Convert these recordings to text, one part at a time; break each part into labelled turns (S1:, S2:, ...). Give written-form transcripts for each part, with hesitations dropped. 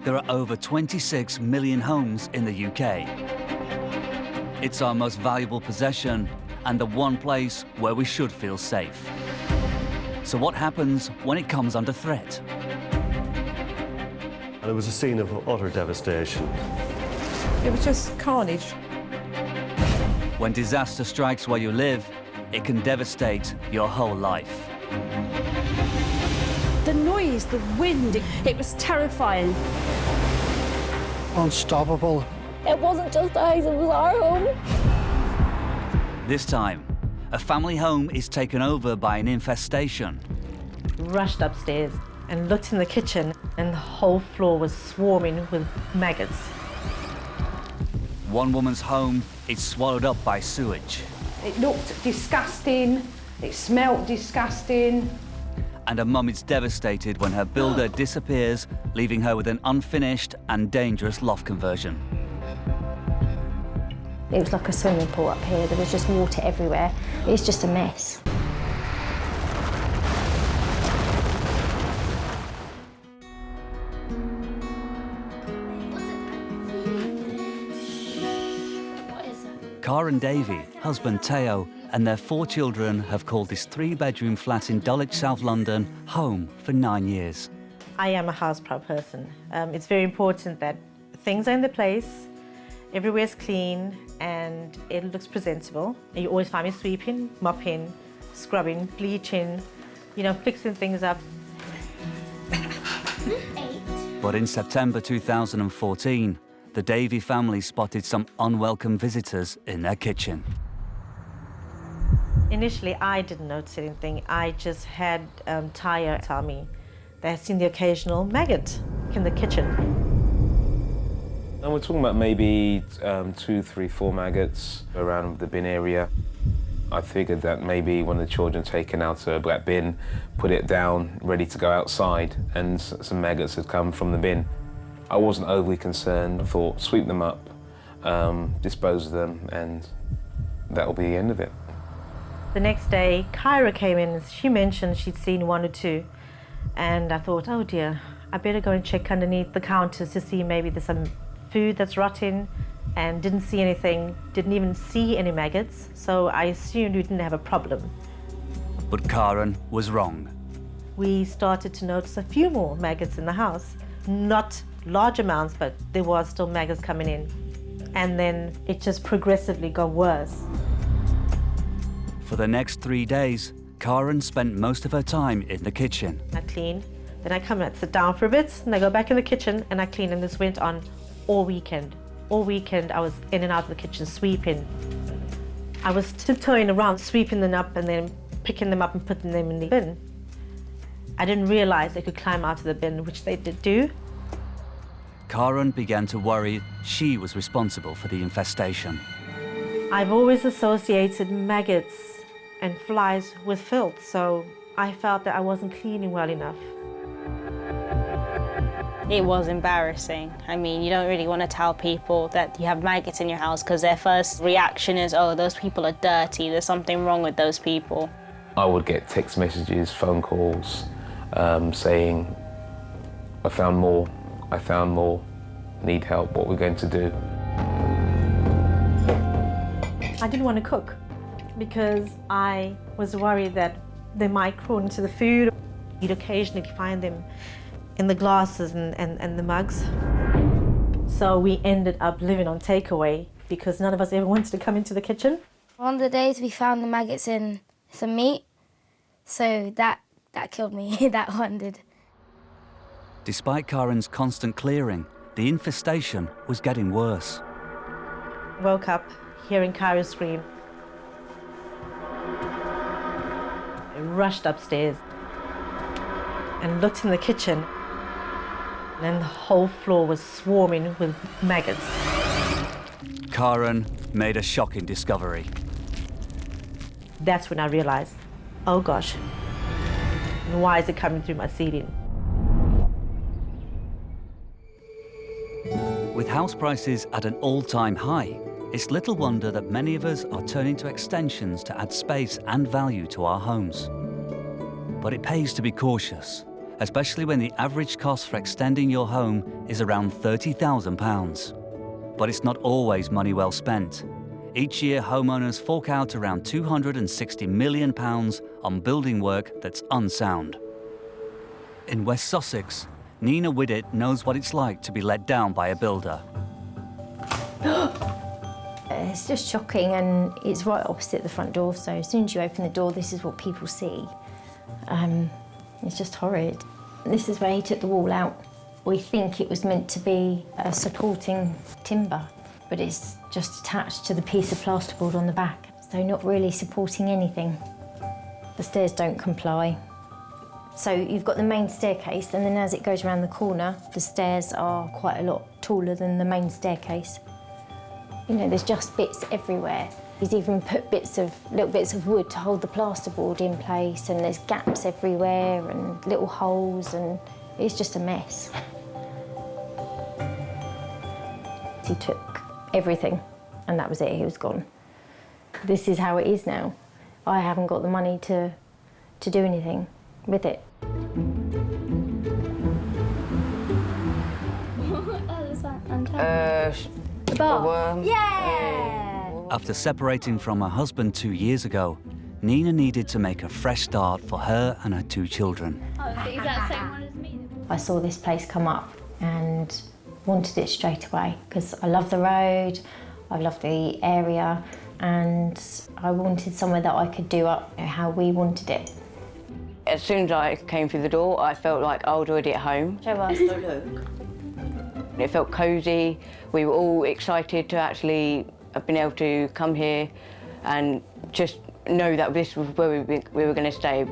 S1: There are over 26 million homes in the UK. It's our most valuable possession and the one place where we should feel safe. So what happens when it comes under threat?
S2: And it was a scene of utter devastation.
S3: It was just carnage.
S1: When disaster strikes where you live, it can devastate your whole life.
S4: The noise, the wind, it was terrifying.
S5: Unstoppable.
S6: It wasn't just ours, it was our home.
S1: This time, a family home is taken over by an infestation.
S7: Rushed upstairs and looked in the kitchen, and the whole floor was swarming with maggots.
S1: One woman's home is swallowed up by sewage.
S4: It looked disgusting, it smelt disgusting.
S1: And a mum is devastated when her builder disappears, leaving her with an unfinished and dangerous loft conversion.
S6: It was like a swimming pool up here. There was just water everywhere. It was just a mess.
S1: Car and Davy, husband Teo, and their 4 children have called this 3-bedroom flat in Dulwich, South London, home for 9 years.
S7: I am a house-proud person. It's very important that things are in their place, everywhere's clean, and it looks presentable. You always find me sweeping, mopping, scrubbing, bleaching, you know, fixing things up.
S1: But in September 2014, the Davy family spotted some unwelcome visitors in their kitchen.
S7: Initially, I didn't notice anything. I just had Taya tell me they had seen the occasional maggot in the kitchen.
S8: And we're talking about maybe 2, 3, 4 maggots around the bin area. I figured that maybe one of the children taken out a black bin, put it down, ready to go outside, and some maggots had come from the bin. I wasn't overly concerned. I thought, sweep them up, dispose of them, and that'll be the end of it.
S7: The next day, Kyra came in. She mentioned she'd seen 1 or 2, and I thought, oh dear, I better go and check underneath the counters to see maybe there's some food that's rotting, and didn't see anything, didn't even see any maggots, so I assumed we didn't have a problem.
S1: But Karen was wrong.
S7: We started to notice a few more maggots in the house. Not large amounts, but there was still maggots coming in. And then it just progressively got worse.
S1: For the next 3 days, Karen spent most of her time in the kitchen.
S7: I clean, then I come and sit down for a bit, and I go back in the kitchen and I clean, and this went on all weekend. All weekend I was in and out of the kitchen sweeping. I was tiptoeing around, sweeping them up and then picking them up and putting them in the bin. I didn't realize they could climb out of the bin, which they did do.
S1: Karen began to worry she was responsible for the infestation.
S7: I've always associated maggots and flies with filth, so I felt that I wasn't cleaning well enough.
S9: It was embarrassing. I mean, you don't really want to tell people that you have maggots in your house because their first reaction is, oh, those people are dirty, there's something wrong with those people.
S8: I would get text messages, phone calls, saying, I found more, need help, what we're going to do.
S7: I didn't want to cook because I was worried that they might crawl into the food. You'd occasionally find them in the glasses and the mugs. So we ended up living on takeaway because none of us ever wanted to come into the kitchen.
S6: One of the days we found the maggots in some meat, so that killed me, that one did.
S1: Despite Karen's constant clearing, the infestation was getting worse.
S7: Woke up hearing Kyra scream. I rushed upstairs and looked in the kitchen, and the whole floor was swarming with maggots.
S1: Karen made a shocking discovery.
S7: That's when I realized, oh gosh, why is it coming through my ceiling?
S1: With house prices at an all-time high, it's little wonder that many of us are turning to extensions to add space and value to our homes. But it pays to be cautious. especially when the average cost for extending your home is around £30,000. But it's not always money well spent. Each year, homeowners fork out around £260 million on building work that's unsound. In West Sussex, Nina Widdett knows what it's like to be let down by a builder.
S5: It's just shocking, and it's right opposite the front door, so as soon as you open the door, this is what people see. It's just horrid. This is where he took the wall out. We think it was meant to be a supporting timber, but it's just attached to the piece of plasterboard on the back, so not really supporting anything. The stairs don't comply. So you've got the main staircase, and then as it goes around the corner, the stairs are quite a lot taller than the main staircase. You know, there's just bits everywhere. He's even put little bits of wood to hold the plasterboard in place, and there's gaps everywhere and little holes, and it's just a mess. He took everything, and that was it, he was gone. This is how it is now. I haven't got the money to do anything with it.
S6: The bar.
S5: Yeah!
S1: After separating from her husband 2 years ago, Nina needed to make a fresh start for her and her 2 children.
S6: Oh, is that the same one as me?
S5: I saw this place come up and wanted it straight away because I love the road, I love the area, and I wanted somewhere that I could do up how we wanted it.
S10: As soon as I came through the door, I felt like I was already at home.
S5: Show us.
S10: It felt cosy. We were all excited to actually have been able to come here and just know that this was where we were going to stay.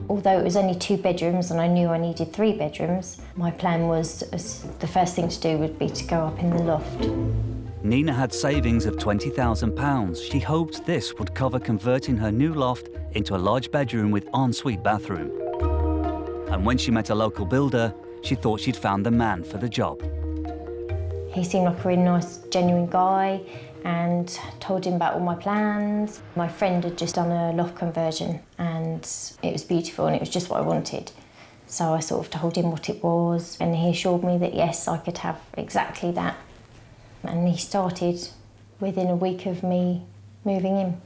S5: Although it was only 2 bedrooms and I knew I needed 3 bedrooms, my plan was the first thing to do would be to go up in the loft.
S1: Nina had savings of £20,000. She hoped this would cover converting her new loft into a large bedroom with ensuite bathroom. And when she met a local builder, she thought she'd found the man for the job.
S5: He seemed like a really nice, genuine guy, and told him about all my plans. My friend had just done a loft conversion, and it was beautiful, and it was just what I wanted. So I sort of told him what it was, and he assured me that yes, I could have exactly that. And he started within a week of me moving in.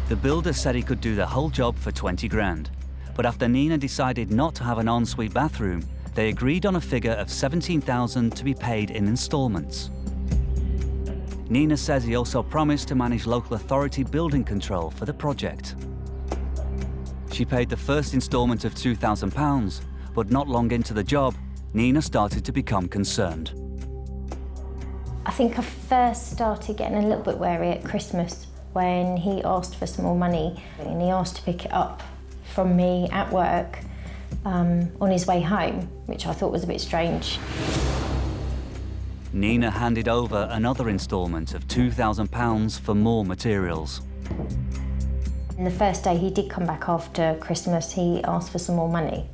S1: The builder said he could do the whole job for 20 grand. But after Nina decided not to have an ensuite bathroom, they agreed on a figure of £17,000 to be paid in instalments. Nina says he also promised to manage local authority building control for the project. She paid the first instalment of £2,000, but not long into the job, Nina started to become concerned.
S5: I think I first started getting a little bit wary at Christmas when he asked for some more money, and he asked to pick it up from me at work on his way home, which I thought was a bit strange.
S1: Nina handed over another instalment of £2,000 for more materials.
S5: And the first day he did come back after Christmas, he asked for some more money.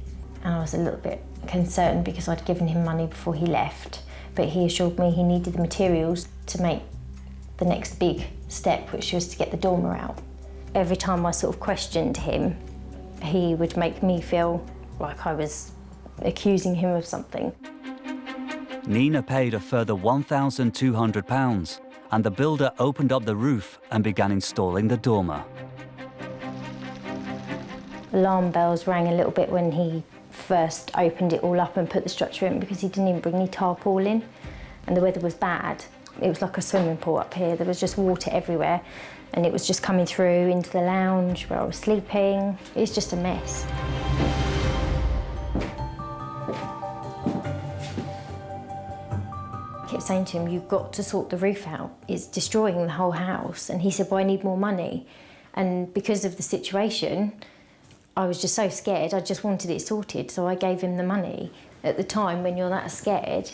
S5: And I was a little bit concerned because I'd given him money before he left, but he assured me he needed the materials to make the next big step, which was to get the dormer out. Every time I sort of questioned him, he would make me feel like I was accusing him of something.
S1: Nina paid a further £1,200, and the builder opened up the roof and began installing the dormer.
S5: Alarm bells rang a little bit when he first opened it all up and put the structure in, because he didn't even bring any tarpaulin, and the weather was bad. It was like a swimming pool up here. There was just water everywhere, and it was just coming through into the lounge where I was sleeping. It was just a mess. I kept saying to him, you've got to sort the roof out. It's destroying the whole house. And he said, well, I need more money. And because of the situation, I was just so scared, I just wanted it sorted, so I gave him the money. At the time, when you're that scared,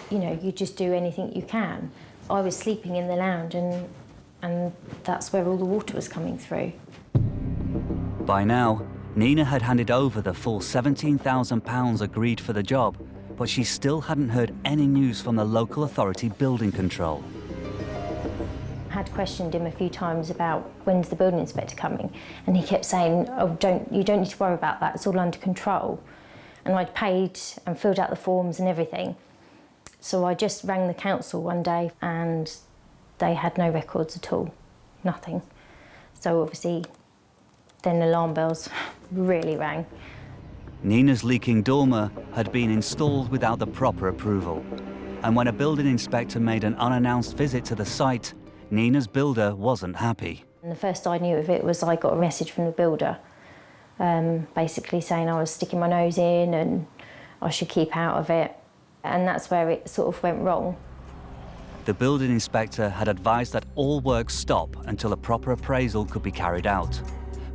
S5: you know, you just do anything you can. I was sleeping in the lounge, and that's where all the water was coming through.
S1: By now, Nina had handed over the full £17,000 agreed for the job, but she still hadn't heard any news from the local authority building control.
S5: I had questioned him a few times about when's the building inspector coming, and he kept saying, oh, you don't need to worry about that, it's all under control. And I'd paid and filled out the forms and everything. So I just rang the council one day and they had no records at all, nothing. So obviously then alarm bells really rang.
S1: Nina's leaking dormer had been installed without the proper approval. And when a building inspector made an unannounced visit to the site, Nina's builder wasn't happy.
S5: And the first I knew of it was I got a message from the builder, basically saying I was sticking my nose in and I should keep out of it. And that's where it sort of went wrong.
S1: The building inspector had advised that all work stop until a proper appraisal could be carried out.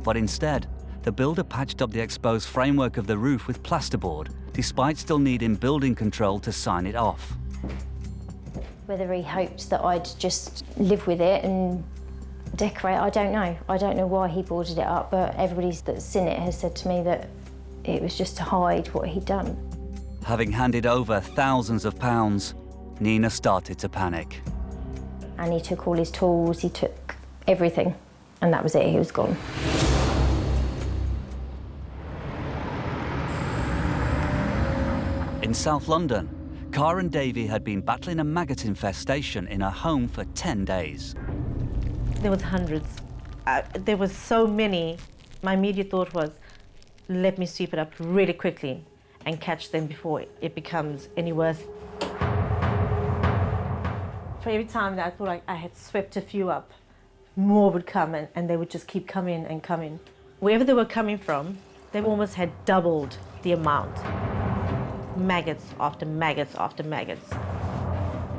S1: But instead, the builder patched up the exposed framework of the roof with plasterboard, despite still needing building control to sign it off.
S5: Whether he hoped that I'd just live with it and decorate, I don't know. I don't know why he boarded it up, but everybody that's seen it has said to me that it was just to hide what he'd done.
S1: Having handed over thousands of pounds, Nina started to panic.
S5: And he took all his tools, he took everything, and that was it, he was gone.
S1: In South London, Cara and Davey had been battling a maggot infestation in a home for 10 days.
S7: There was hundreds. There was so many. My immediate thought was, let me sweep it up really quickly and catch them before it becomes any worse. For every time that I thought I had swept a few up, more would come and they would just keep coming and coming. Wherever they were coming from, they almost had doubled the amount. Maggots after maggots after maggots.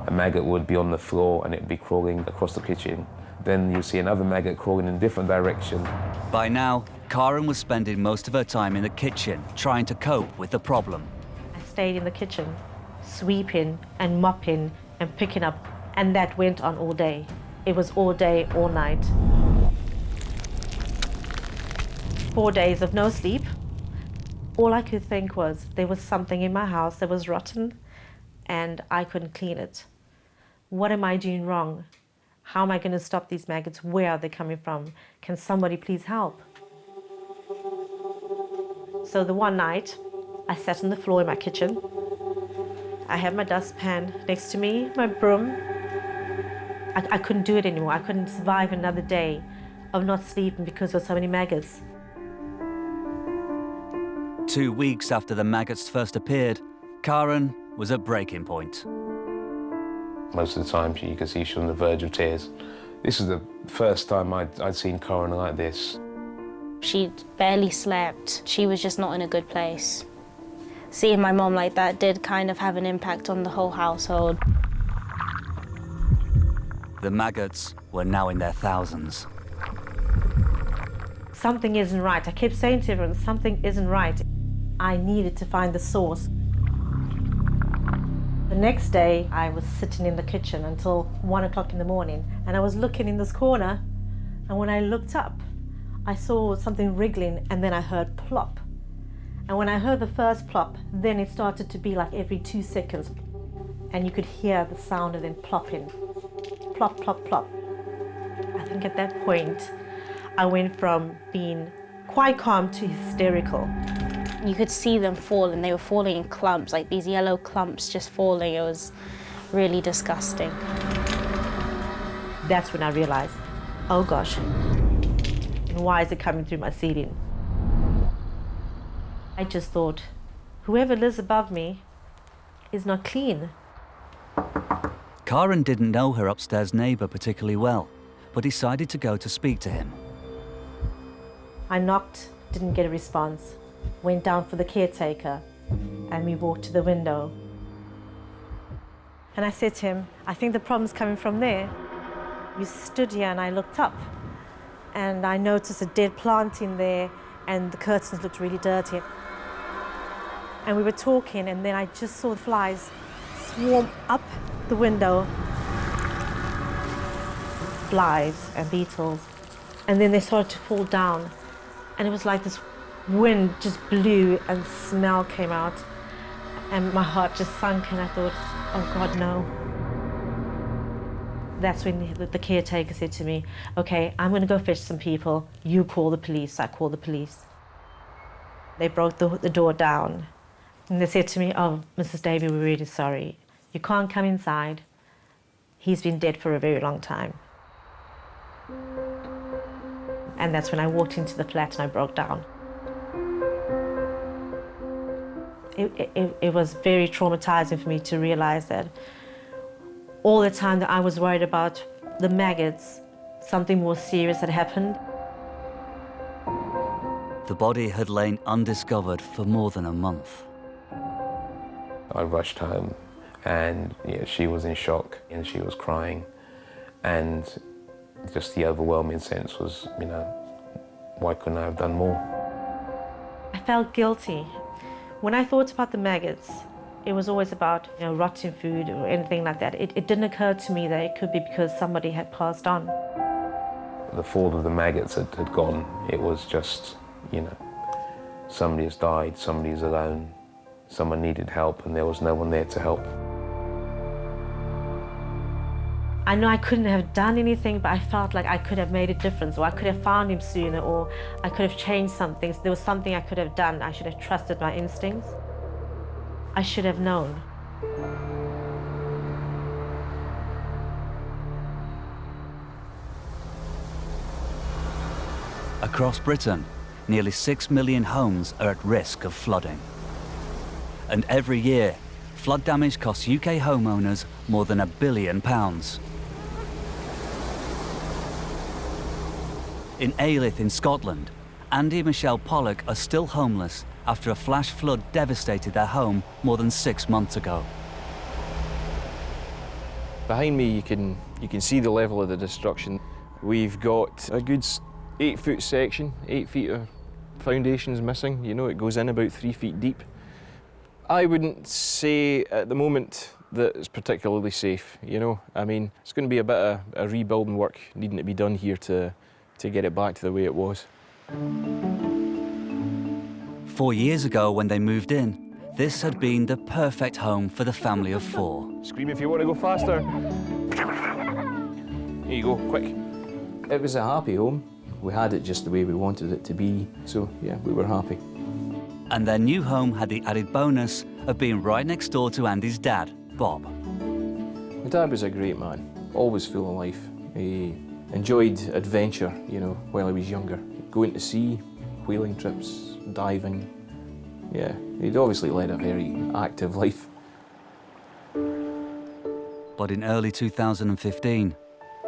S8: A maggot would be on the floor and it'd be crawling across the kitchen. Then you see another maggot crawling in a different direction.
S1: By now, Karen was spending most of her time in the kitchen, trying to cope with the problem.
S7: I stayed in the kitchen, sweeping and mopping and picking up, and that went on all day. It was all day, all night. 4 days of no sleep. All I could think was there was something in my house that was rotten and I couldn't clean it. What am I doing wrong? How am I going to stop these maggots? Where are they coming from? Can somebody please help? So the one night, I sat on the floor in my kitchen. I had my dustpan next to me, my broom. I couldn't do it anymore. I couldn't survive another day of not sleeping because of so many maggots.
S1: 2 weeks after the maggots first appeared, Karen was at breaking point.
S8: Most of the time, you could see she was on the verge of tears. This is the first time I'd seen Karen like this.
S9: She barely slept. She was just not in a good place. Seeing my mom like that did kind of have an impact on the whole household.
S1: The maggots were now in their thousands.
S7: Something isn't right. I kept saying to everyone, something isn't right. I needed to find the source. The next day, I was sitting in the kitchen until 1 o'clock in the morning, and I was looking in this corner, and when I looked up, I saw something wriggling, and then I heard plop. And when I heard the first plop, then it started to be like every 2 seconds, and you could hear the sound of them plopping. Plop, plop, plop. I think at that point, I went from being quite calm to hysterical.
S9: You could see them fall, and they were falling in clumps, like these yellow clumps just falling. It was really disgusting.
S7: That's when I realized, oh gosh, and why is it coming through my ceiling? I just thought, whoever lives above me is not clean.
S1: Karen didn't know her upstairs neighbour particularly well, but decided to go to speak to him.
S7: I knocked, didn't get a response. Went down for the caretaker, and we walked to the window. And I said to him, I think the problem's coming from there. We stood here and I looked up, and I noticed a dead plant in there, and the curtains looked really dirty. And we were talking, and then I just saw the flies swarm up the window. Flies and beetles. And then they started to fall down, and it was like this wind just blew and smell came out, and my heart just sunk, and I thought, oh God, no. That's when the caretaker said to me, okay, I'm going to go fetch some people, you call the police. So I called the police. They broke the door down and they said to me, oh, Mrs. Davey, we're really sorry. You can't come inside. He's been dead for a very long time. And that's when I walked into the flat and I broke down. It was very traumatizing for me to realize that all the time that I was worried about the maggots, something more serious had happened.
S1: The body had lain undiscovered for more than a month.
S8: I rushed home and she was in shock and she was crying, and just the overwhelming sense was, why couldn't I have done more?
S7: I felt guilty. When I thought about the maggots, it was always about rotten food or anything like that. It didn't occur to me that it could be because somebody had passed on.
S8: The thought of the maggots had gone. It was just, somebody has died, somebody's alone, someone needed help, and there was no one there to help.
S7: I know I couldn't have done anything, but I felt like I could have made a difference, or I could have found him sooner, or I could have changed something. There was something I could have done. I should have trusted my instincts. I should have known.
S1: Across Britain, nearly 6 million homes are at risk of flooding. And every year, flood damage costs UK homeowners more than £1 billion. In Aylith in Scotland, Andy and Michelle Pollock are still homeless after a flash flood devastated their home more than 6 months ago.
S11: Behind me you can see the level of the destruction. We've got a good 8-foot section, 8 feet of foundations missing. It goes in about 3 feet deep. I wouldn't say at the moment that it's particularly safe, I mean, it's going to be a bit of a rebuilding work needing to be done here to get it back to the way it was.
S1: 4 years ago, when they moved in, this had been the perfect home for the family of 4.
S11: Scream if you want to go faster. Here you go, quick. It was a happy home. We had it just the way we wanted it to be, so yeah, we were happy.
S1: And their new home had the added bonus of being right next door to Andy's dad, Bob.
S11: My dad was a great man, always full of life. He enjoyed adventure, while he was younger. Going to sea, whaling trips, diving. Yeah, he'd obviously led a very active life.
S1: But in early 2015,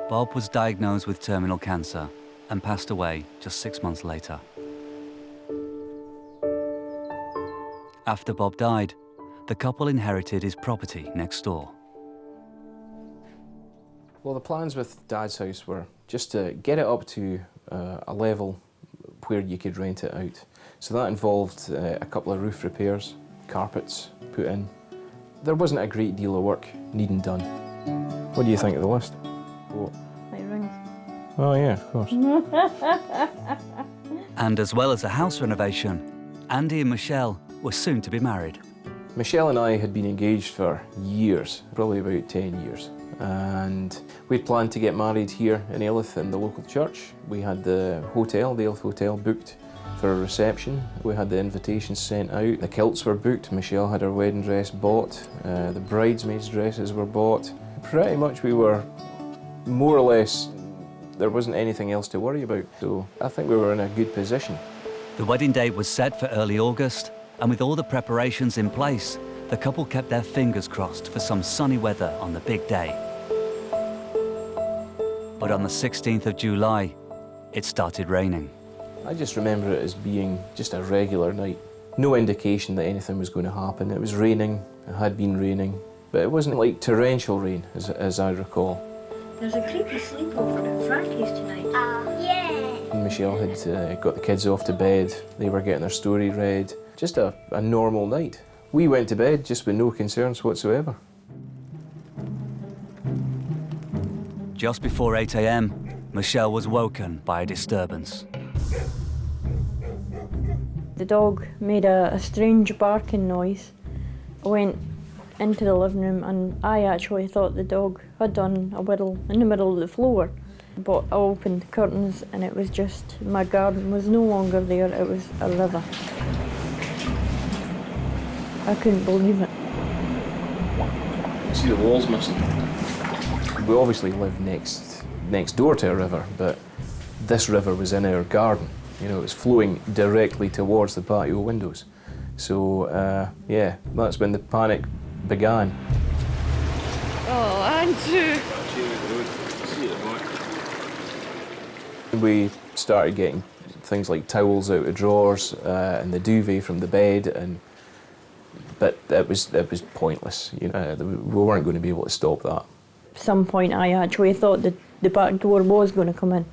S1: Bob was diagnosed with terminal cancer and passed away just 6 months later. After Bob died, the couple inherited his property next door.
S11: Well, the plans with Dad's house were just to get it up to a level where you could rent it out. So that involved a couple of roof repairs, carpets put in. There wasn't a great deal of work needing done. What do you think of the list? What?
S5: My rings.
S11: Oh yeah, of course.
S1: And as well as a house renovation, Andy and Michelle were soon to be married.
S11: Michelle and I had been engaged for years, probably about 10 years. And we'd planned to get married here in Aylith in the local church. We had the hotel, the Aylith Hotel, booked for a reception. We had the invitations sent out. The kilts were booked. Michelle had her wedding dress bought. The bridesmaids' dresses were bought. Pretty much we were more or less, there wasn't anything else to worry about. So I think we were in a good position.
S1: The wedding date was set for early August, and with all the preparations in place, the couple kept their fingers crossed for some sunny weather on the big day. But on the 16th of July, it started raining.
S11: I just remember it as being just a regular night. No indication that anything was going to happen. It was raining, it had been raining, but it wasn't like torrential rain, as I recall.
S12: There's a creepy sleepover at Frankie's tonight. Yeah!
S11: Michelle had got the kids off to bed. They were getting their story read. Just a normal night. We went to bed just with no concerns whatsoever.
S1: Just before 8 a.m, Michelle was woken by a disturbance.
S13: The dog made a strange barking noise. I went into the living room, and I actually thought the dog had done a whirl in the middle of the floor. But I opened the curtains and it was just, my garden was no longer there, it was a river. I couldn't believe it.
S11: You see the walls missing? We obviously live next door to a river, but this river was in our garden. You know, it was flowing directly towards the patio windows. So, yeah, that's when the panic began.
S3: Oh, Andrew!
S11: We started getting things like towels out of drawers and the duvet from the bed, but it was pointless. You know, we weren't going to be able to stop that.
S13: At some point I actually thought that the back door was going to come in.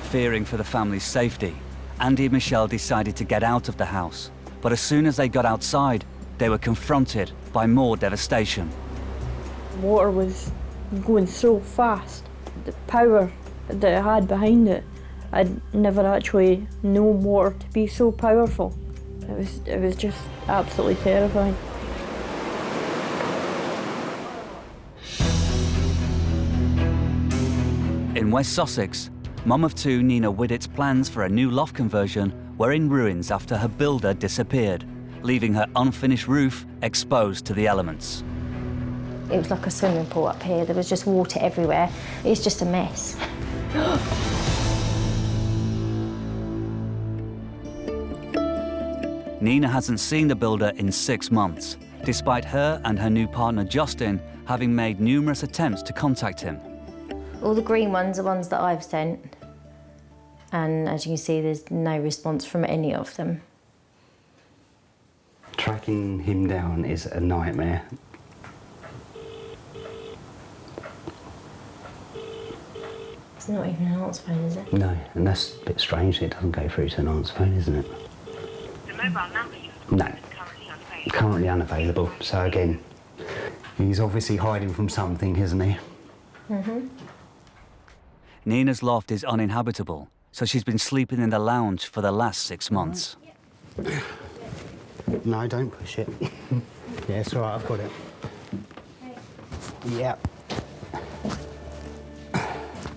S1: Fearing for the family's safety, Andy and Michelle decided to get out of the house. But as soon as they got outside, they were confronted by more devastation.
S13: Water was going so fast. The power that it had behind it, I'd never actually known water to be so powerful. It was just absolutely terrifying.
S1: In West Sussex, mum of two Nina Widdett's plans for a new loft conversion were in ruins after her builder disappeared, leaving her unfinished roof exposed to the elements.
S5: It was like a swimming pool up here. There was just water everywhere. It's just a mess.
S1: Nina hasn't seen the builder in 6 months, despite her and her new partner Justin having made numerous attempts to contact him.
S5: All the green ones are ones that I've sent. And as you can see, there's no response from any of them.
S14: Tracking him down is a nightmare.
S5: It's not even an answer phone, is it?
S14: No, and that's a bit strange that it doesn't go through to an answer phone, isn't it?
S12: The mobile number
S14: No, currently unavailable. So again, he's obviously hiding from something, isn't he?
S5: Mm-hmm.
S1: Nina's loft is uninhabitable, so she's been sleeping in the lounge for the last 6 months.
S14: No, don't push it. Yeah, it's all right, I've got it. Yeah.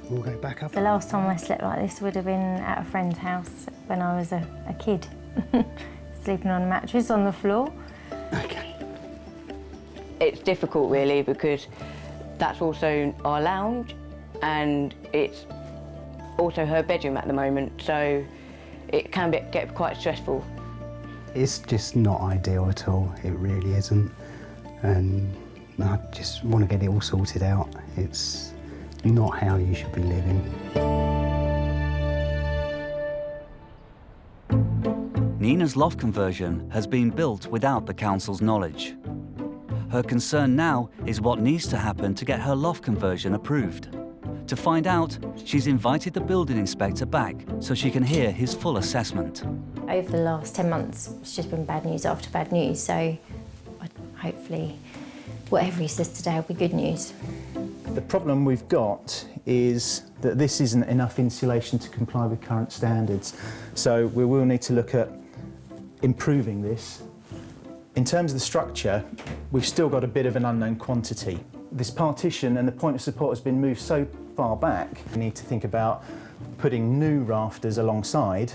S14: We'll go back up.
S5: The last time I slept like this would have been at a friend's house when I was a kid. Sleeping on a mattress on the floor.
S14: Okay.
S10: It's difficult really because that's also our lounge and it's also her bedroom at the moment, so it can get quite stressful.
S14: It's just not ideal at all, it really isn't. And I just want to get it all sorted out. It's not how you should be living.
S1: Nina's loft conversion has been built without the council's knowledge. Her concern now is what needs to happen to get her loft conversion approved. To find out, she's invited the building inspector back so she can hear his full assessment.
S5: Over the last 10 months, it's just been bad news after bad news, so hopefully whatever he says today will be good news.
S15: The problem we've got is that this isn't enough insulation to comply with current standards. So we will need to look at improving this. In terms of the structure, we've still got a bit of an unknown quantity. This partition and the point of support has been moved so far back. We need to think about putting new rafters alongside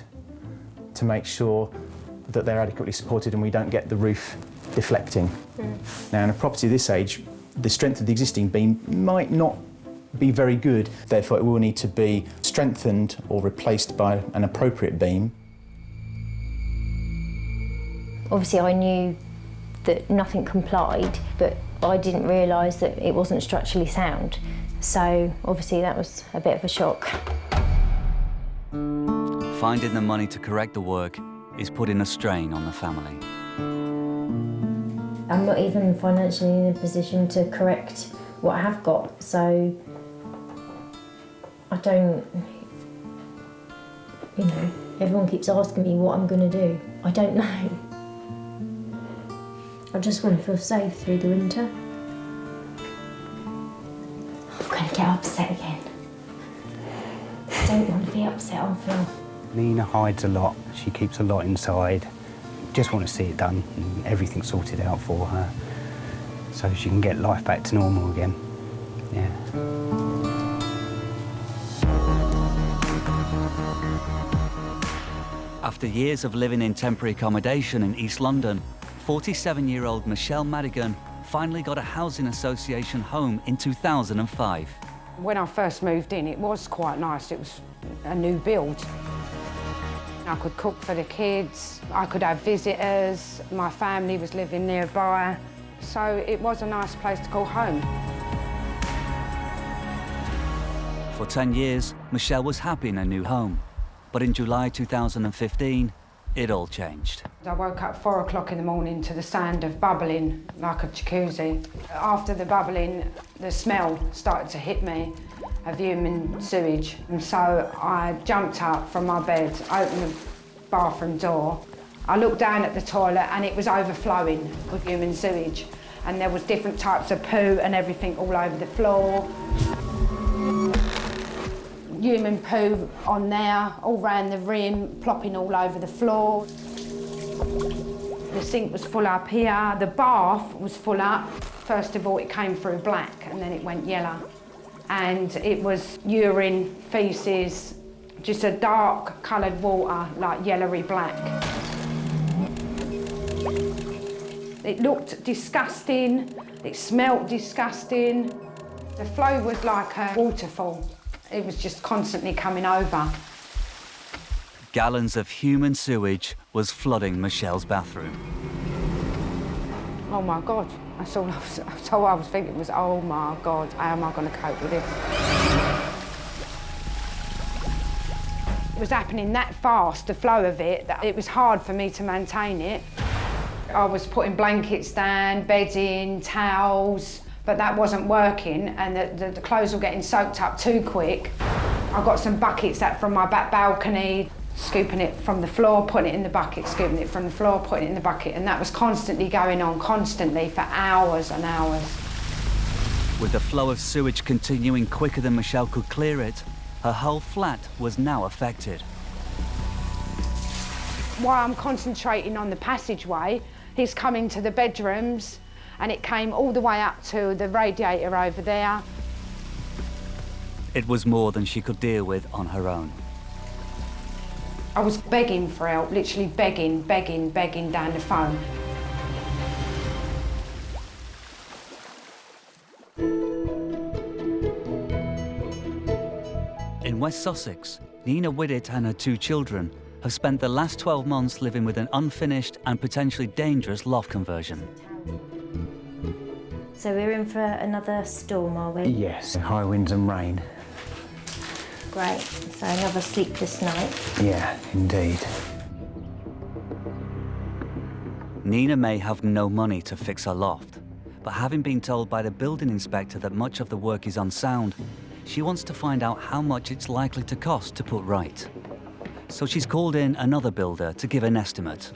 S15: to make sure that they're adequately supported and we don't get the roof deflecting. Now, in a property this age, the strength of the existing beam might not be very good. Therefore, it will need to be strengthened or replaced by an appropriate beam.
S5: Obviously, I knew that nothing complied, but I didn't realise that it wasn't structurally sound. So, obviously, that was a bit of a shock.
S1: Finding the money to correct the work is putting a strain on the family.
S5: I'm not even financially in a position to correct what I have got, so I don't, you know, everyone keeps asking me what I'm going to do. I don't know. I just want to feel safe through the winter. I'm going to get upset again. I don't want to be upset on film.
S14: Nina hides a lot, she keeps a lot inside. just want to see it done and everything sorted out for her so she can get life back to normal again. Yeah.
S1: After years of living in temporary accommodation in East London, 47-year-old Michelle Madigan finally got a housing association home in 2005.
S4: When I first moved in, it was quite nice. It was a new build. I could cook for the kids, I could have visitors, my family was living nearby, so it was a nice place to call home.
S1: For 10 years, Michelle was happy in her new home. But in July 2015, it all changed.
S4: I woke up 4 o'clock in the morning to the sound of bubbling, like a jacuzzi. After the bubbling, the smell started to hit me of human sewage. And so I jumped up from my bed, opened the bathroom door. I looked down at the toilet and it was overflowing with human sewage. And there was different types of poo and everything all over the floor. Human poo on there, all round the rim, plopping all over the floor. The sink was full up here, the bath was full up. First of all, it came through black and then it went yellow. And it was urine, faeces, just a dark coloured water, like yellowy black. It looked disgusting, it smelt disgusting. The flow was like a waterfall. It was just constantly coming over.
S1: Gallons of human sewage was flooding Michelle's bathroom.
S4: Oh my God, that's all I was thinking was, oh my God, how am I going to cope with this? It was happening that fast, the flow of it, that it was hard for me to maintain it. I was putting blankets down, bedding, towels, but that wasn't working and the clothes were getting soaked up too quick. I got some buckets out from my back balcony, scooping it from the floor, putting it in the bucket, scooping it from the floor, putting it in the bucket, and that was constantly going on, constantly, for hours and hours.
S1: With the flow of sewage continuing quicker than Michelle could clear it, her whole flat was now affected.
S4: While I'm concentrating on the passageway, he's coming to the bedrooms, and it came all the way up to the radiator over there.
S1: It was more than she could deal with on her own.
S4: I was begging for help, literally begging down the phone.
S1: In West Sussex, Nina Widdett and her 2 children have spent the last 12 months living with an unfinished and potentially dangerous loft conversion.
S5: So we're in for another storm, are we?
S16: Yes, high winds and rain.
S5: Great, so another sleepless night.
S16: Yeah, indeed.
S1: Nina may have no money to fix her loft, but having been told by the building inspector that much of the work is unsound, she wants to find out how much it's likely to cost to put right. So she's called in another builder to give an estimate.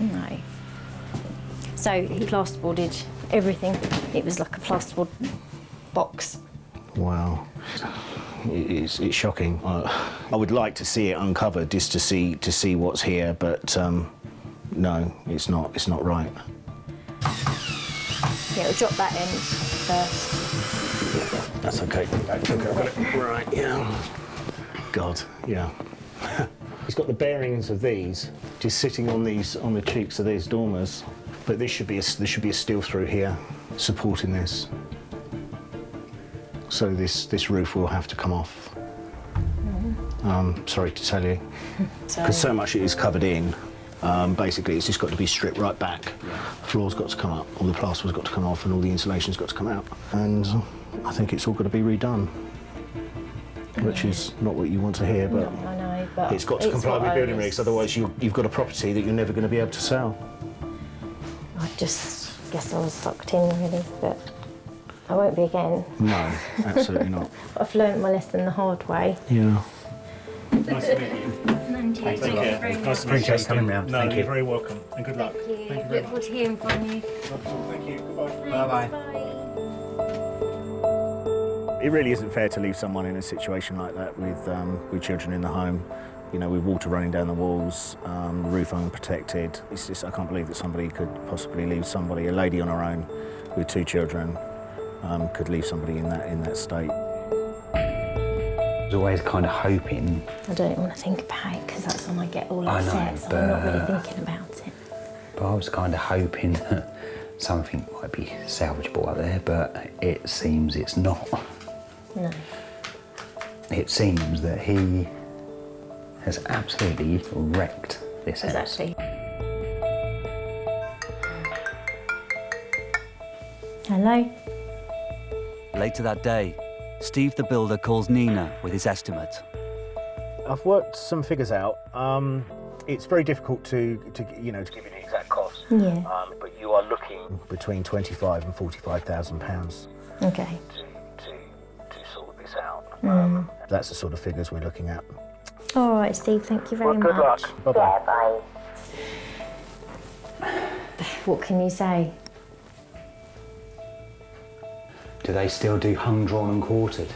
S5: No. So he plasterboarded everything. It was like a plasterboard box.
S16: Wow. It's shocking. I would like to see it uncovered just to see what's here, but no, it's not right.
S5: Yeah, we'll drop that in first.
S16: That's okay. That's okay. I've got it. Right, yeah. God, yeah. He's got the bearings of these just sitting on the cheeks of these dormers, but there should be a steel through here supporting this. So this roof will have to come off. Sorry to tell you, because so much it is covered in. Basically, it's just got to be stripped right back. The floor's got to come up, all the plaster's got to come off, and all the insulation's got to come out. And I think it's all got to be redone, which is not what you want to hear, but,
S5: no, I know, but
S16: it's got to comply with building regs. Otherwise, you've got a property that you're never going to be able to sell.
S5: I just guess I was sucked in, really, but I won't be again.
S16: No, absolutely not.
S5: I've learnt my lesson the hard way.
S16: Yeah.
S17: Nice to meet you.
S5: Take care.
S17: Nice to
S16: Appreciate you coming round.
S17: No,
S16: Thank
S17: you're
S16: you.
S17: very welcome, and good luck.
S5: Thank you.
S17: Thank you very
S5: Look
S17: much.
S5: forward to hearing from you.
S17: Thank you. Goodbye.
S16: Bye-bye.
S17: It really isn't fair to leave someone in a situation like that with children in the home.
S16: You know, with water running down the walls, the roof unprotected. It's just, I can't believe that somebody could possibly leave somebody, a lady on her own with 2 children, could leave somebody in that state.
S14: I was always kind of hoping.
S5: I don't want to think about it because that's when I get all upset, so I'm not really thinking about it.
S14: But I was kind of hoping that something might be salvageable out there, but it seems it's not.
S5: No.
S14: It seems that he has absolutely wrecked this house.
S5: Exactly. Hello?
S1: Later that day, Steve the builder calls Nina with his estimate.
S16: I've worked some figures out. It's very difficult to give you the exact cost.
S5: Yeah.
S16: But you are looking between £25,000 and £45,000.
S5: Okay.
S16: To sort this out. That's the sort of figures we're looking at.
S5: All right, Steve, thank you very much.
S16: Good luck. Bye-bye.
S5: Bye. What can you say?
S14: Do they still do hung, drawn and quartered?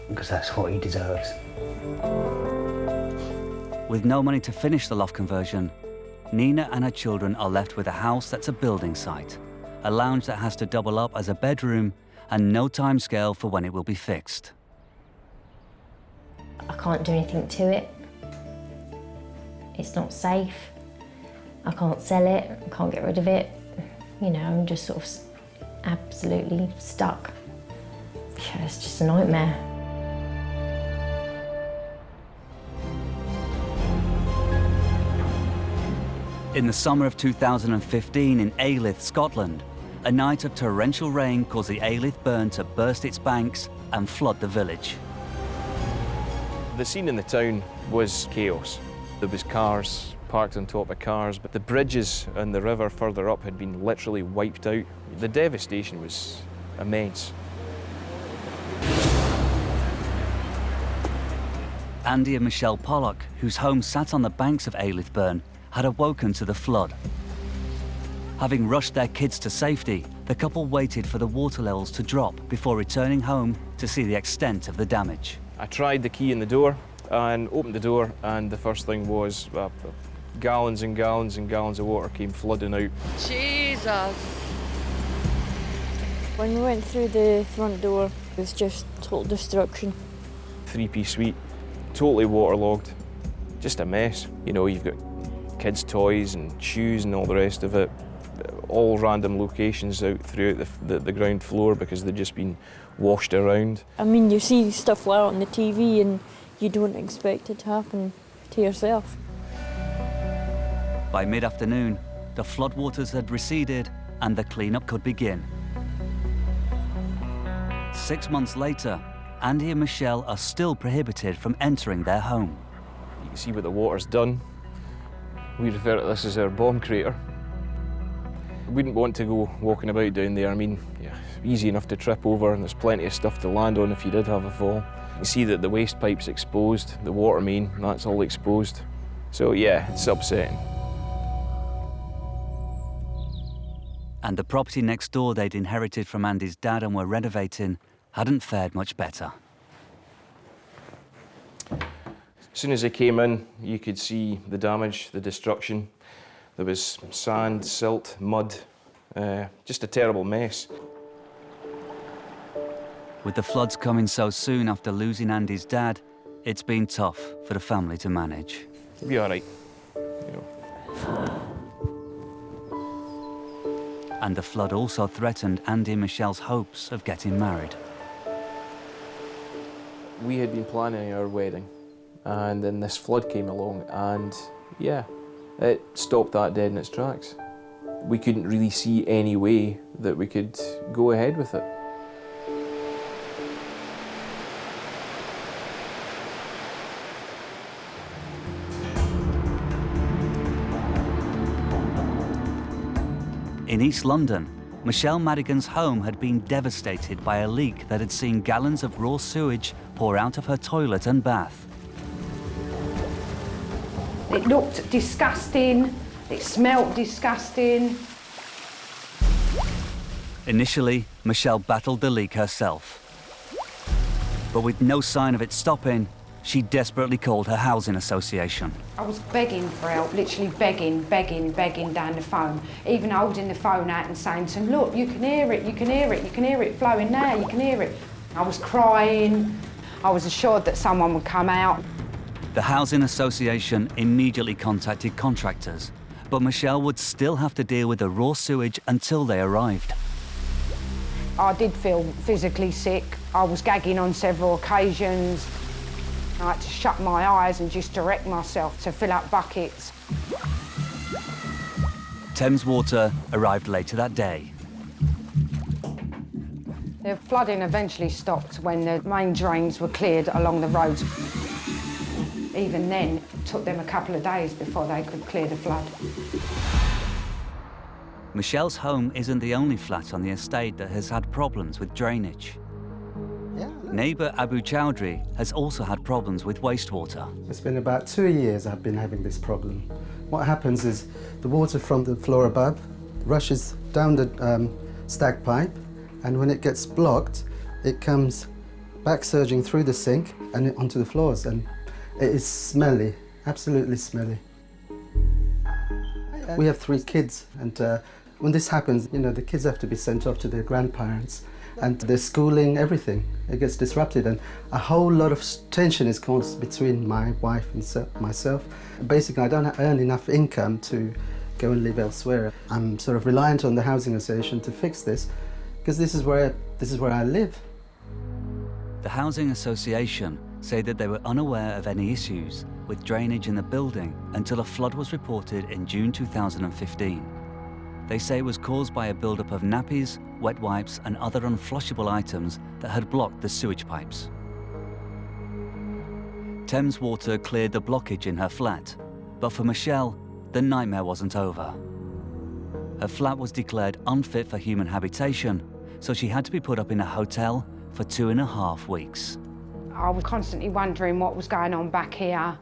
S14: Because that's what he deserves.
S1: With no money to finish the loft conversion, Nina and her children are left with a house that's a building site, a lounge that has to double up as a bedroom, and no timescale for when it will be fixed.
S5: I can't do anything to it. It's not safe. I can't sell it, I can't get rid of it. You know, I'm just sort of absolutely stuck. Yeah, it's just a nightmare.
S1: In the summer of 2015 in Alyth, Scotland, a night of torrential rain caused the Alyth burn to burst its banks and flood the village.
S11: The scene in the town was chaos. There was cars parked on top of cars, but the bridges and the river further up had been literally wiped out. The devastation was immense.
S1: Andy and Michelle Pollock, whose home sat on the banks of Alyth Burn, had awoken to the flood. Having rushed their kids to safety, the couple waited for the water levels to drop before returning home to see the extent of the damage.
S11: I tried the key in the door and opened the door, and the first thing was gallons and gallons and gallons of water came flooding out.
S3: Jesus!
S13: When we went through the front door, it was just total destruction.
S11: 3-piece suite, totally waterlogged, just a mess. You know, you've got kids' toys and shoes and all the rest of it, all random locations out throughout the ground floor because they'd just been washed around.
S13: I mean, you see stuff like that on the TV and you don't expect it to happen to yourself.
S1: By mid-afternoon, the floodwaters had receded and the cleanup could begin. 6 months later, Andy and Michelle are still prohibited from entering their home.
S11: You can see what the water's done. We refer to this as our bomb crater. We wouldn't want to go walking about down there. I mean, yeah, easy enough to trip over and there's plenty of stuff to land on if you did have a fall. You can see that the waste pipe's exposed, the water main, that's all exposed. So yeah, it's upsetting.
S1: And the property next door they'd inherited from Andy's dad and were renovating hadn't fared much better.
S11: As soon as they came in, you could see the damage, the destruction. There was sand, silt, mud, just a terrible mess.
S1: With the floods coming so soon after losing Andy's dad, it's been tough for the family to manage.
S11: It'll be all right, you know.
S1: And the flood also threatened Andy and Michelle's hopes of getting married.
S11: We had been planning our wedding, and then this flood came along, and yeah, it stopped that dead in its tracks. We couldn't really see any way that we could go ahead with it.
S1: In East London, Michelle Madigan's home had been devastated by a leak that had seen gallons of raw sewage pour out of her toilet and bath.
S4: It looked disgusting, it smelt disgusting.
S1: Initially, Michelle battled the leak herself. But with no sign of it stopping, she desperately called her housing association.
S4: I was begging for help, literally begging down the phone, even holding the phone out and saying to them, look, you can hear it, you can hear it, you can hear it flowing now, you can hear it. I was crying. I was assured that someone would come out.
S1: The housing association immediately contacted contractors, but Michelle would still have to deal with the raw sewage until they arrived.
S4: I did feel physically sick. I was gagging on several occasions. I had to shut my eyes and just direct myself to fill up buckets.
S1: Thames Water arrived later that day.
S4: The flooding eventually stopped when the main drains were cleared along the roads. Even then, it took them a couple of days before they could clear the flood.
S1: Michelle's home isn't the only flat on the estate that has had problems with drainage. Neighbour Abu Chowdhury has also had problems with wastewater.
S18: It's been about 2 years I've been having this problem. What happens is the water from the floor above rushes down the stack pipe, and when it gets blocked, it comes back surging through the sink and onto the floors, and it is smelly, absolutely smelly. We have 3 kids, and when this happens, you know, the kids have to be sent off to their grandparents, and their schooling, everything, it gets disrupted, and a whole lot of tension is caused between my wife and myself. Basically, I don't earn enough income to go and live elsewhere. I'm sort of reliant on the housing association to fix this, because this is where I live.
S1: The housing association say that they were unaware of any issues with drainage in the building until a flood was reported in June 2015. They say it was caused by a buildup of nappies, wet wipes and other unflushable items that had blocked the sewage pipes. Thames Water cleared the blockage in her flat, but for Michelle, the nightmare wasn't over. Her flat was declared unfit for human habitation, so she had to be put up in a hotel for 2.5 weeks.
S4: I was constantly wondering what was going on back here.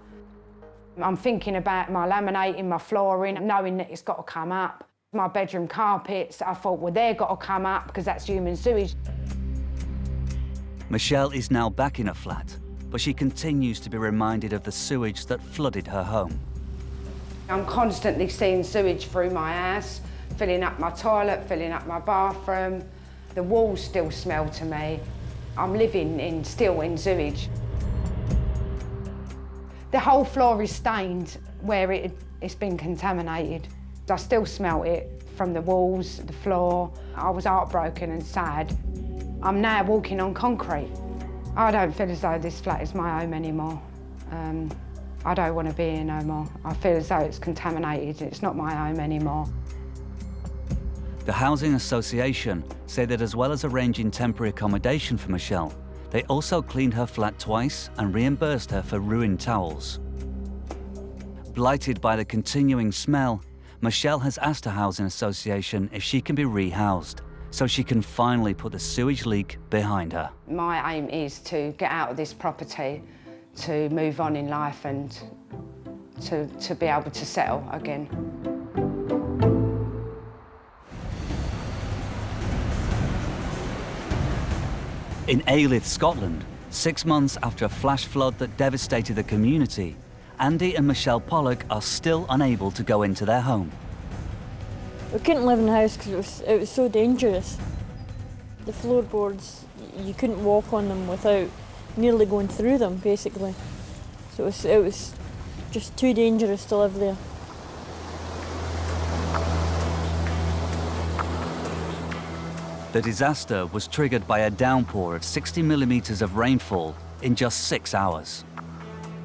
S4: I'm thinking about my laminating, my flooring, knowing that it's got to come up. My bedroom carpets, I thought, well, they've got to come up because that's human sewage.
S1: Michelle is now back in her flat, but she continues to be reminded of the sewage that flooded her home.
S4: I'm constantly seeing sewage through my house, filling up my toilet, filling up my bathroom. The walls still smell to me. I'm living still in sewage. The whole floor is stained where it's been contaminated. I still smell it from the walls, the floor. I was heartbroken and sad. I'm now walking on concrete. I don't feel as though this flat is my home anymore. I don't want to be here no more. I feel as though it's contaminated. It's not my home anymore.
S1: The Housing Association say that as well as arranging temporary accommodation for Michelle, they also cleaned her flat twice and reimbursed her for ruined towels. Blighted by the continuing smell, Michelle has asked the Housing Association if she can be rehoused, so she can finally put the sewage leak behind her.
S4: My aim is to get out of this property, to move on in life and to be able to settle again.
S1: In Alyth, Scotland, 6 months after a flash flood that devastated the community, Andy and Michelle Pollock are still unable to go into their home.
S13: We couldn't live in the house because it was so dangerous. The floorboards, you couldn't walk on them without nearly going through them, basically. So it was just too dangerous to live there.
S1: The disaster was triggered by a downpour of 60 millimetres of rainfall in just 6 hours.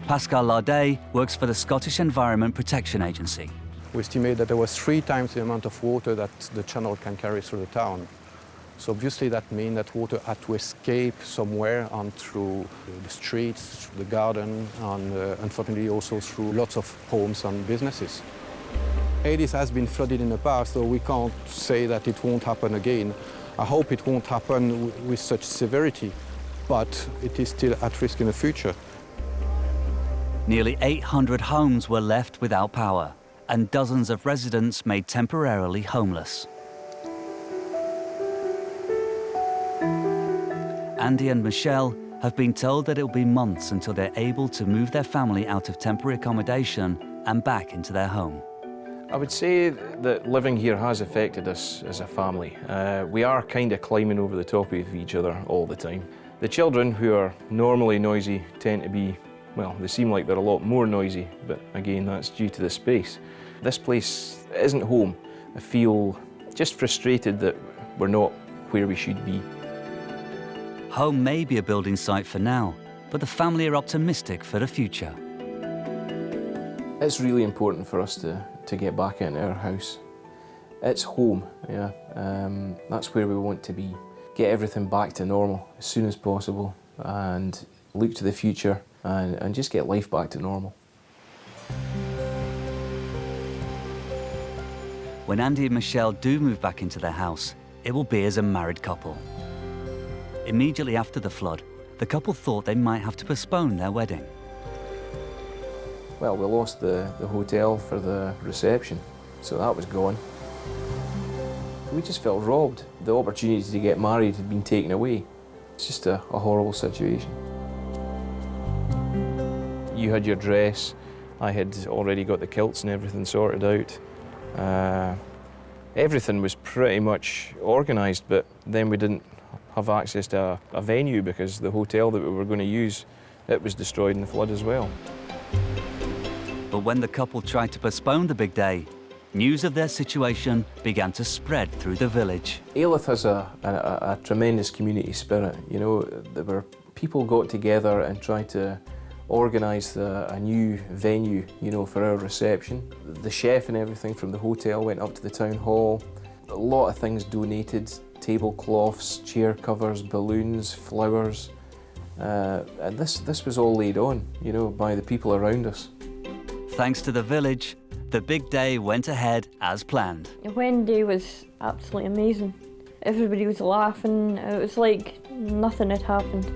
S1: Pascal Lardet works for the Scottish Environment Protection Agency.
S19: We estimate that there was 3 times the amount of water that the channel can carry through the town. So obviously that means that water had to escape somewhere on through the streets, the garden, and unfortunately also through lots of homes and businesses. Alyth has been flooded in the past, so we can't say that it won't happen again. I hope it won't happen with such severity, but it is still at risk in the future.
S1: Nearly 800 homes were left without power, and dozens of residents made temporarily homeless. Andy and Michelle have been told that it will be months until they're able to move their family out of temporary accommodation and back into their home.
S11: I would say that living here has affected us as a family. We are kind of climbing over the top of each other all the time. The children, who are normally noisy, tend to be, well, they seem like they're a lot more noisy, but again, that's due to the space. This place isn't home. I feel just frustrated that we're not where we should be.
S1: Home may be a building site for now, but the family are optimistic for the future.
S11: It's really important for us to get back into our house. It's home, yeah. That's where we want to be. Get everything back to normal as soon as possible and look to the future and just get life back to normal.
S1: When Andy and Michelle do move back into their house, it will be as a married couple. Immediately after the flood, the couple thought they might have to postpone their wedding.
S11: Well, we lost the hotel for the reception, so that was gone. We just felt robbed. The opportunity to get married had been taken away. It's just a horrible situation. You had your dress, I had already got the kilts and everything sorted out. Everything was pretty much organised, but then we didn't have access to a venue because the hotel that we were going to use, it was destroyed in the flood as well.
S1: But when the couple tried to postpone the big day, news of their situation began to spread through the village.
S11: Alyth has a tremendous community spirit. You know, there were people got together and tried to organise a new venue, you know, for our reception. The chef and everything from the hotel went up to the town hall. A lot of things donated, tablecloths, chair covers, balloons, flowers. And this was all laid on, you know, by the people around us.
S1: Thanks to the village, the big day went ahead as planned.
S13: The wedding day was absolutely amazing. Everybody was laughing. It was like nothing had happened.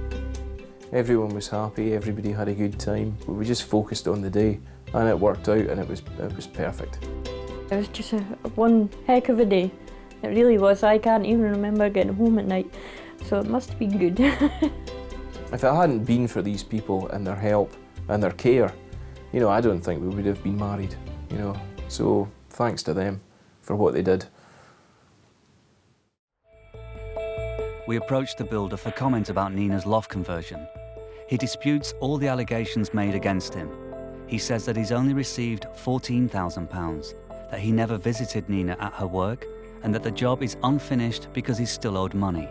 S11: Everyone was happy, everybody had a good time. We just focused on the day and it worked out and it was perfect.
S13: It was just one heck of a day. It really was. I can't even remember getting home at night, so it must have been good.
S11: If it hadn't been for these people and their help and their care, you know, I don't think we would have been married, you know. So thanks to them for what they did.
S1: We approached the builder for comment about Nina's loft conversion. He disputes all the allegations made against him. He says that he's only received £14,000, that he never visited Nina at her work, and that the job is unfinished because he's still owed money.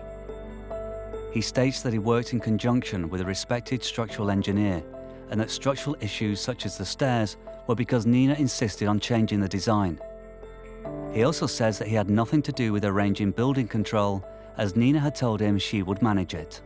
S1: He states that he worked in conjunction with a respected structural engineer, and that structural issues such as the stairs were because Nina insisted on changing the design. He also says that he had nothing to do with arranging building control, as Nina had told him she would manage it.